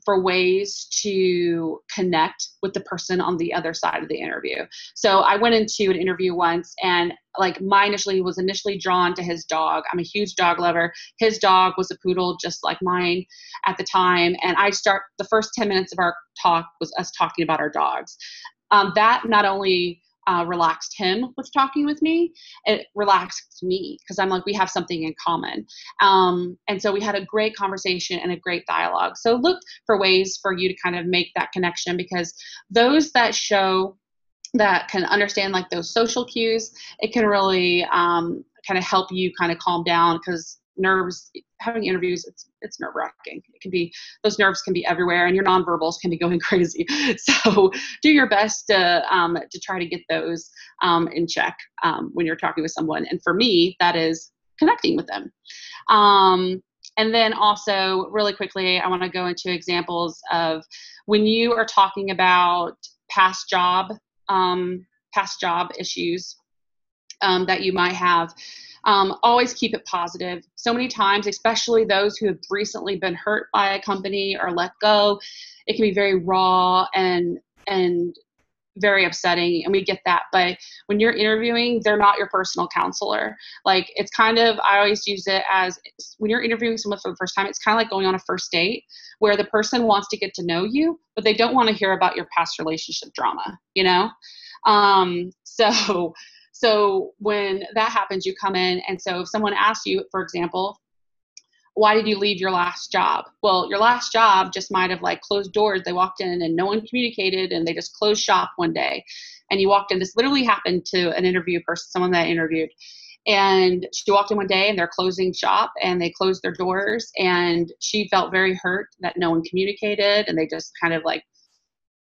for ways to connect with the person on the other side of the interview. So I went into an interview once, and like was initially drawn to his dog. I'm a huge dog lover. His dog was a poodle just like mine at the time. And the first 10 minutes of our talk was us talking about our dogs. That not only relaxed him with talking with me, it relaxed me because I'm like, we have something in common. And so we had a great conversation and a great dialogue. So look for ways for you to kind of make that connection, because those that can understand like those social cues, it can really kind of help you kind of calm down, because having interviews, it's nerve wracking. Those nerves can be everywhere, and your nonverbals can be going crazy. So do your best to try to get those in check when you're talking with someone. And for me, that is connecting with them. And then also really quickly, I want to go into examples of when you are talking about past job issues that you might have. Always keep it positive. So many times, especially those who have recently been hurt by a company or let go, it can be very raw and very upsetting, and we get that. But when you're interviewing, they're not your personal counselor. Like, it's kind of, I always use it as, when you're interviewing someone for the first time, it's kind of like going on a first date where the person wants to get to know you, but they don't want to hear about your past relationship drama, So when that happens, you come in, and so if someone asks you, for example, why did you leave your last job? Well, your last job just might have like closed doors. They walked in and no one communicated, and they just closed shop one day. And you walked in. This literally happened to an interview person, someone that I interviewed. And she walked in one day and they're closing shop, and they closed their doors, and she felt very hurt that no one communicated, and they just kind of like,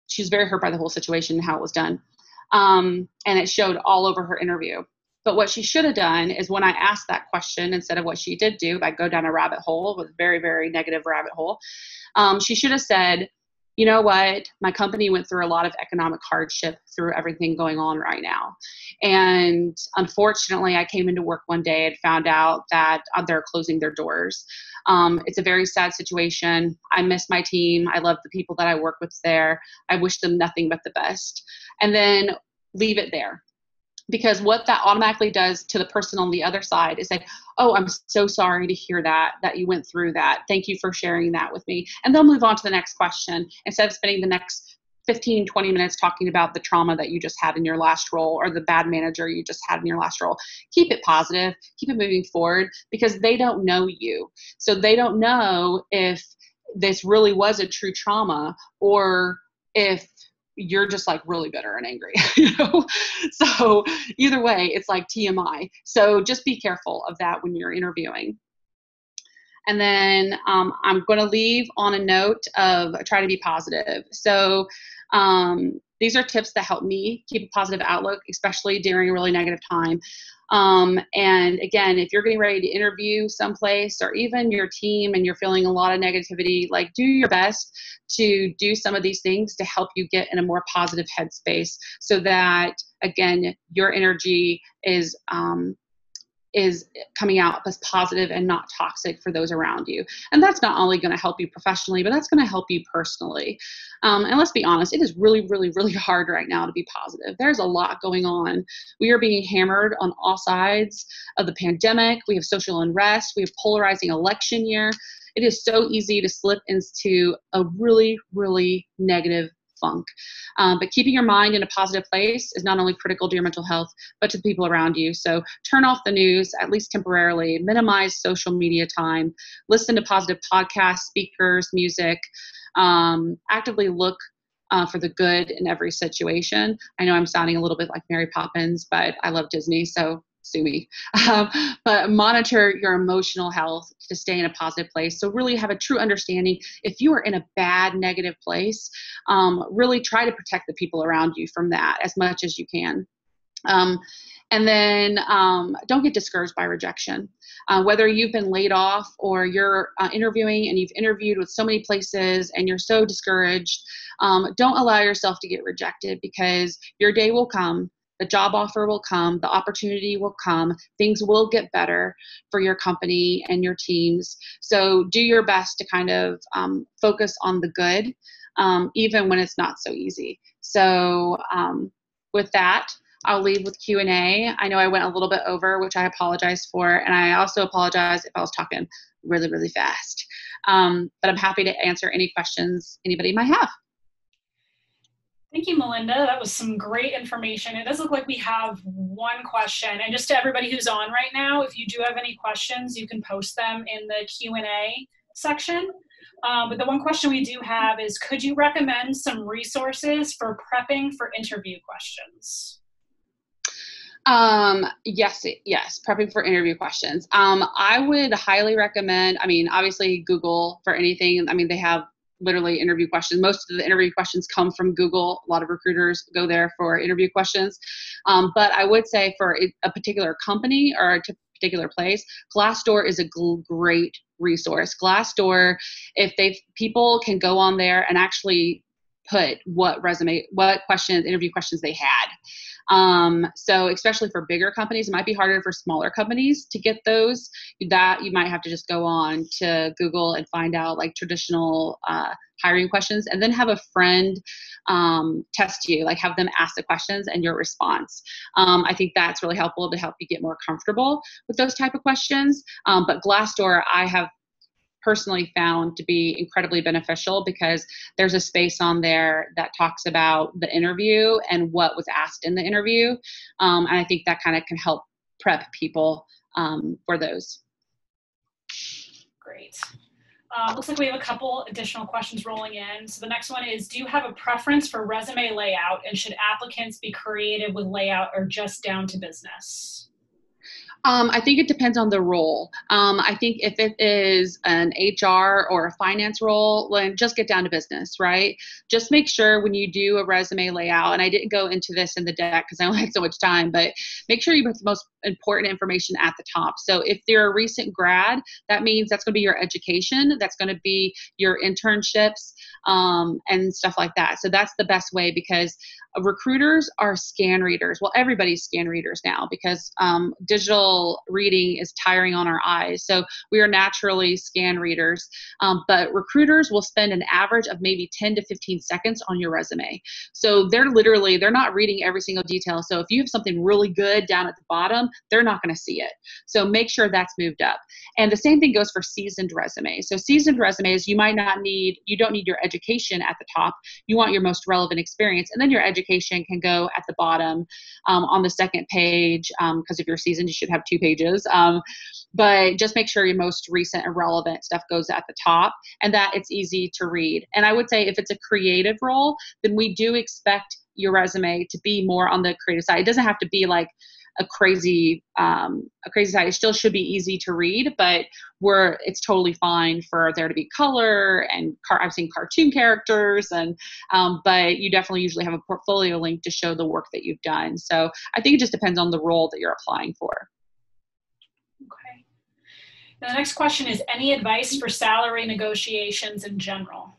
she was very hurt by the whole situation and how it was done. And it showed all over her interview. But what she should have done is, when I asked that question, instead of what she did do, I go down a rabbit hole, with a very, very negative rabbit hole, she should have said, you know what, my company went through a lot of economic hardship through everything going on right now. And unfortunately, I came into work one day and found out that they're closing their doors. It's a very sad situation. I miss my team. I love the people that I work with there. I wish them nothing but the best. And then leave it there. Because what that automatically does to the person on the other side is like, oh, I'm so sorry to hear that you went through that. Thank you for sharing that with me. And they'll move on to the next question, instead of spending the next 15, 20 minutes talking about the trauma that you just had in your last role, or the bad manager you just had in your last role. Keep it positive, keep it moving forward, because they don't know you. So they don't know if this really was a true trauma, or if you're just like really bitter and angry, So either way, it's like TMI. So just be careful of that when you're interviewing. And then I'm going to leave on a note of try to be positive. So these are tips that help me keep a positive outlook, especially during a really negative time. And again, if you're getting ready to interview someplace, or even your team, and you're feeling a lot of negativity, like, do your best to do some of these things to help you get in a more positive headspace, so that, again, your energy is is coming out as positive and not toxic for those around you. And that's not only going to help you professionally, but that's going to help you personally. And let's be honest, it is really, really, really hard right now to be positive. There's a lot going on. We are being hammered on all sides of the pandemic. We have social unrest. We have polarizing election year. It is so easy to slip into a really, really negative funk. But keeping your mind in a positive place is not only critical to your mental health, but to the people around you. So turn off the news, at least temporarily, minimize social media time, listen to positive podcasts, speakers, music, actively look for the good in every situation. I know I'm sounding a little bit like Mary Poppins, but I love Disney, so sue me. But monitor your emotional health to stay in a positive place. So really have a true understanding. If you are in a bad, negative place, really try to protect the people around you from that as much as you can. And then don't get discouraged by rejection. Whether you've been laid off or you're interviewing and you've interviewed with so many places and you're so discouraged, don't allow yourself to get rejected, because your day will come. The job offer will come, the opportunity will come, things will get better for your company and your teams. So do your best to kind of focus on the good, even when it's not so easy. So with that, I'll leave with Q&A. I know I went a little bit over, which I apologize for, and I also apologize if I was talking really, really fast. But I'm happy to answer any questions anybody might have. Thank you, Melinda. That was some great information. It does look like we have one question. And just to everybody who's on right now, if you do have any questions, you can post them in the Q&A section. But the one question we do have is, could you recommend some resources for prepping for interview questions? Yes, prepping for interview questions. I would highly recommend, obviously Google for anything. They have literally interview questions. Most of the interview questions come from Google. A lot of recruiters go there for interview questions. But I would say for a particular company or a particular place, Glassdoor is a great resource. Glassdoor, people can go on there and actually put what interview questions they had. So especially for bigger companies, it might be harder for smaller companies to get those. That you might have to just go on to Google and find out like traditional hiring questions, and then have a friend test you, like have them ask the questions and your response. I think that's really helpful to help you get more comfortable with those type of questions. But Glassdoor, I have personally found to be incredibly beneficial, because there's a space on there that talks about the interview and what was asked in the interview. And I think that kind of can help prep people for those. Great. Looks like we have a couple additional questions rolling in. So the next one is, do you have a preference for resume layout, and should applicants be creative with layout or just down to business? I think it depends on the role. I think if it is an HR or a finance role, then just get down to business, right? Just make sure when you do a resume layout, and I didn't go into this in the deck because I only had so much time, but make sure you put the most important information at the top. So if you're a recent grad, that means that's going to be your education, that's going to be your internships, and stuff like that. So that's the best way, because recruiters are scan readers. Well, everybody's scan readers now, because digital reading is tiring on our eyes. So we are naturally scan readers. But recruiters will spend an average of maybe 10 to 15 seconds on your resume. So they're not reading every single detail. So if you have something really good down at the bottom, they're not going to see it. So make sure that's moved up. And the same thing goes for seasoned resumes. So seasoned resumes, you don't need your education at the top. You want your most relevant experience. And then your education can go at the bottom on the second page, because if you're seasoned, you should have 2 pages. But just make sure your most recent and relevant stuff goes at the top, and that it's easy to read. And I would say if it's a creative role, then we do expect your resume to be more on the creative side. It doesn't have to be like a crazy side. It still should be easy to read, but it's totally fine for there to be color, and I've seen cartoon characters, and but you definitely usually have a portfolio link to show the work that you've done. So I think it just depends on the role that you're applying for. Okay. Now the next question is, any advice for salary negotiations in general?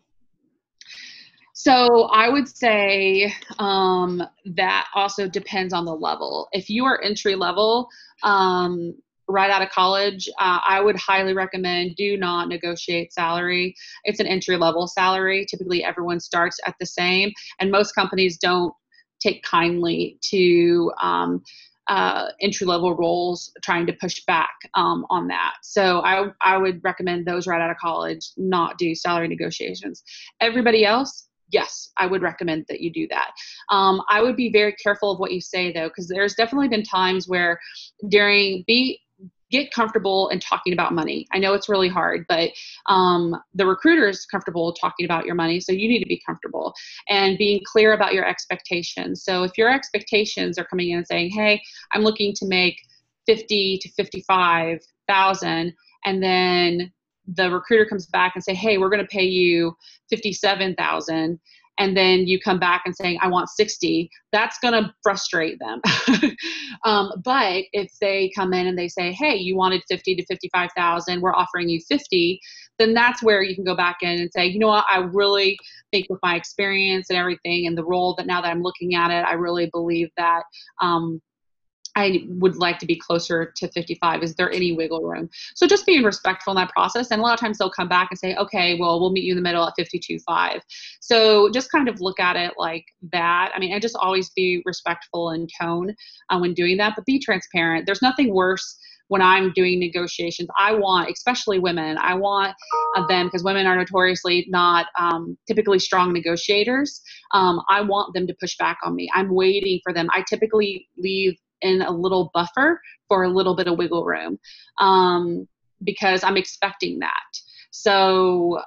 So I would say that also depends on the level. If you are entry level, right out of college, I would highly recommend do not negotiate salary. It's an entry-level salary. Typically, everyone starts at the same, and most companies don't take kindly to entry-level roles trying to push back on that. So I would recommend those right out of college not do salary negotiations. Everybody else, yes, I would recommend that you do that. I would be very careful of what you say, though, because there's definitely been times where get comfortable in talking about money. I know it's really hard, but the recruiter is comfortable talking about your money, so you need to be comfortable and being clear about your expectations. So if your expectations are coming in and saying, hey, I'm looking to make 50 to 55,000, and then the recruiter comes back and say, hey, we're going to pay you 57,000, and then you come back and saying, I want 60, that's going to frustrate them. But if they come in and they say, hey, you wanted 50 to 55,000, we're offering you 50, then that's where you can go back in and say, you know what, I really think with my experience and everything and the role that now that I'm looking at it, I really believe that I would like to be closer to 55. Is there any wiggle room? So just being respectful in that process. And a lot of times they'll come back and say, okay, well, we'll meet you in the middle at 52.5. So just kind of look at it like that. I mean, and just always be respectful in tone when doing that, but be transparent. There's nothing worse when I'm doing negotiations. I want, especially women, I want them, because women are notoriously not typically strong negotiators. I want them to push back on me. I'm waiting for them. I typically leave in a little buffer for a little bit of wiggle room because I'm expecting that. So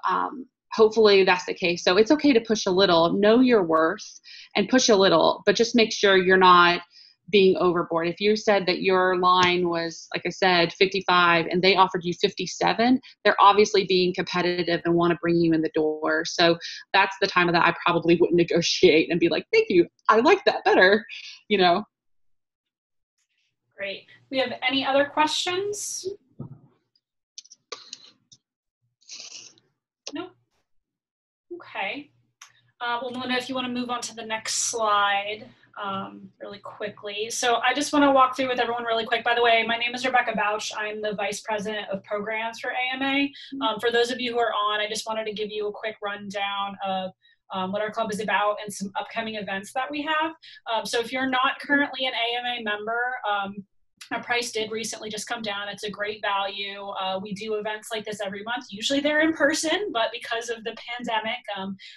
hopefully that's the case. So it's okay to push a little, know your worth and push a little, but just make sure you're not being overboard. If you said that your line was, like I said, 55 and they offered you 57, they're obviously being competitive and want to bring you in the door. So that's the time of that I probably wouldn't negotiate and be like, thank you, I like that better, you know. Great. We have any other questions? No? Okay. Well, Melinda, if you want to move on to the next slide really quickly. So I just want to walk through with everyone really quick. By the way, my name is Rebecca Bouch. I'm the Vice President of Programs for AMA. For those of you who are on, I just wanted to give you a quick rundown of what our club is about and some upcoming events that we have. So if you're not currently an AMA member, our price did recently just come down. It's a great value. We do events like this every month. Usually they're in person, but because of the pandemic,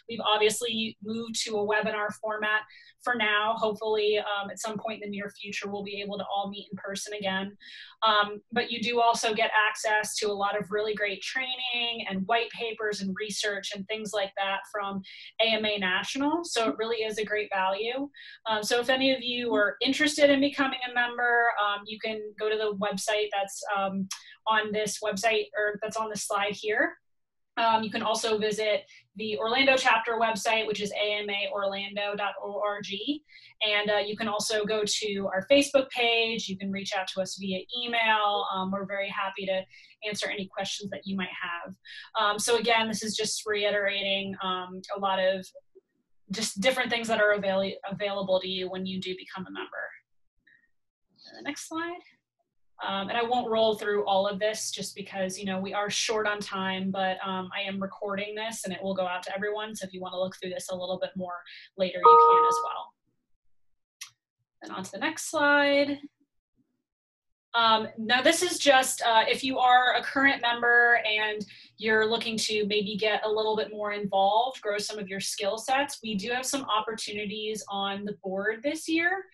we've obviously moved to a webinar format for now. Hopefully at some point in the near future, we'll be able to all meet in person again. But you do also get access to a lot of really great training and white papers and research and things like that from AMA National. So it really is a great value. So if any of you are interested in becoming a member, you can go to the website that's on this website, or that's on the slide here. You can also visit the Orlando chapter website, which is amaorlando.org. And you can also go to our Facebook page. You can reach out to us via email. We're very happy to answer any questions that you might have. So again, this is just reiterating a lot of just different things that are available to you when you do become a member. The next slide. And I won't roll through all of this just because, you know, we are short on time, but I am recording this and it will go out to everyone. So if you want to look through this a little bit more later, you can as well. And on to the next slide. Now this is just if you are a current member and you're looking to maybe get a little bit more involved, grow some of your skill sets, we do have some opportunities on the board this year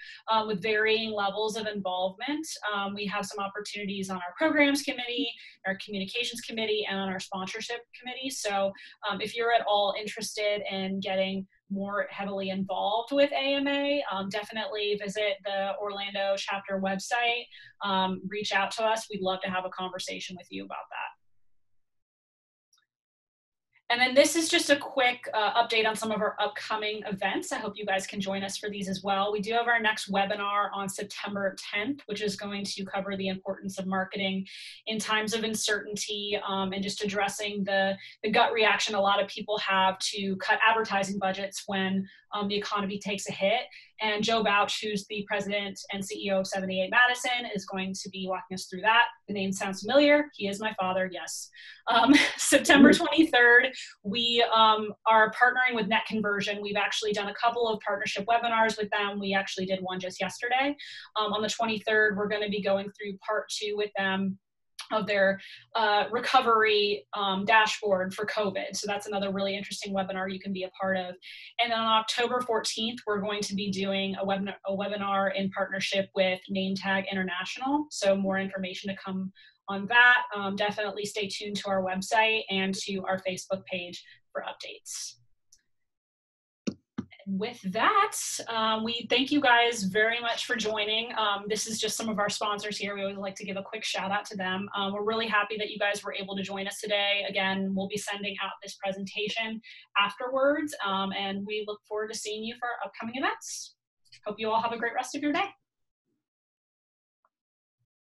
with varying levels of involvement. We have some opportunities on our programs committee, our communications committee, and on our sponsorship committee. So if you're at all interested in getting more heavily involved with AMA, definitely visit the Orlando chapter website, reach out to us. We'd love to have a conversation with you about that. And then this is just a quick update on some of our upcoming events. I hope you guys can join us for these as well. We do have our next webinar on September 10th, which is going to cover the importance of marketing in times of uncertainty and just addressing the gut reaction a lot of people have to cut advertising budgets when the economy takes a hit. And Joe Bouch, who's the president and CEO of 78 Madison, is going to be walking us through that. The name sounds familiar. He is my father, yes. September 23rd, we are partnering with Net Conversion. We've actually done a couple of partnership webinars with them. We actually did one just yesterday. On the 23rd, we're going to be going through part 2 with them of their recovery dashboard for COVID. So that's another really interesting webinar you can be a part of. And then on October 14th, we're going to be doing a webinar in partnership with NameTag International. So more information to come on that. Definitely stay tuned to our website and to our Facebook page for updates. With that, we thank you guys very much for joining. This is just some of our sponsors here. We always like to give a quick shout out to them. We're really happy that you guys were able to join us today. Again, we'll be sending out this presentation afterwards, and we look forward to seeing you for our upcoming events. Hope you all have a great rest of your day.